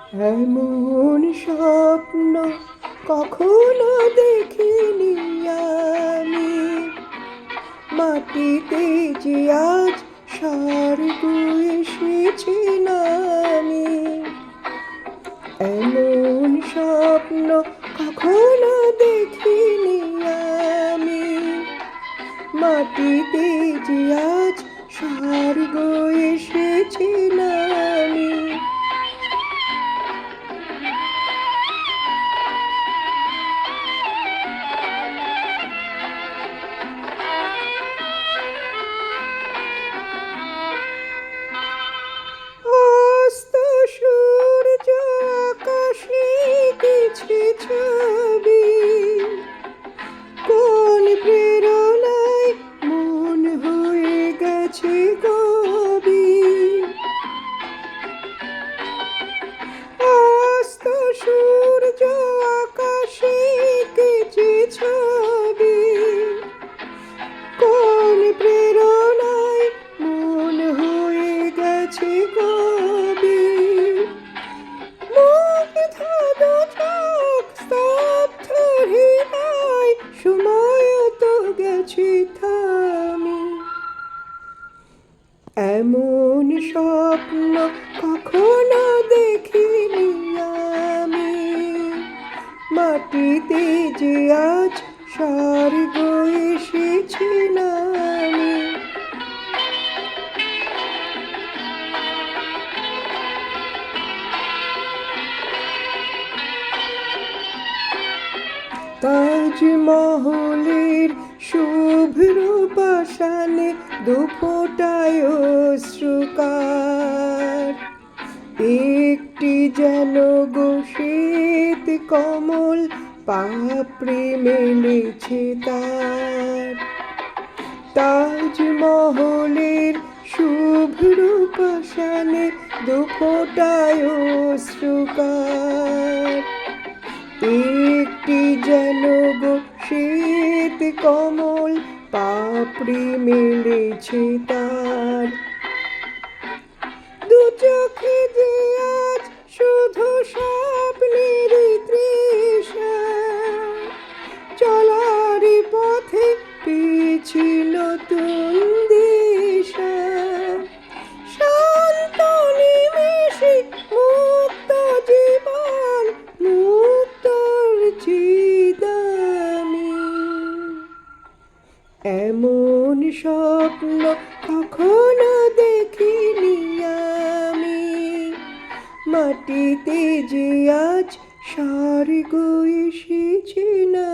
এমন স্বপ্ন কখনো দেখিনি আমি, মাটিতে যে আজ স্বর্গ এসেছে নামি। এমন স্বপ্ন কখনো দেখিনি আমি, মাটিতে যে আজ স্বর্গ এসেছে নামি। অস্ত সূর্য আকাশে এঁকেছে ছবি, কোন প্রেরণায় মন হয়ে গেছে কবি। অস্ত সূর্য আকাশে এঁকেছে ছবি, কোন প্রেরণায় মন হয়ে গেছে কবি। মুগ্ধ দু চোখ স্তব্ধ হৃদয়, সময় তো গেছে থামি। এমন স্বপ্ন কখনো দেখিনি আমি, মাটিতে যে আজ স্বর্গ এসেছে নামি। তাজমহলের শুভ্র পাষাণে দুফোঁটায় অশ্রুকার, একটি যেন গো শ্বেত কমল পাপড়ি মেলেছে তার। তাজমহলের শুভ্র পাষাণে দুফোঁটায় অশ্রুকার, একটি যেন গো শ্বেত কমল পাপড়ি মেলেছে তার। দু চোখে যে আজ শুধু স্বপ্নের তৃষা, চলার পথে পেয়েছি নতুন দিশা। শান্ত নিমেষে মুক্ত জীবন, মুক্তর চিদামি। এমন স্বপ্ন কখনো দেখিনি আমি, মাটিতে যে আজ স্বর্গ এসেছে না।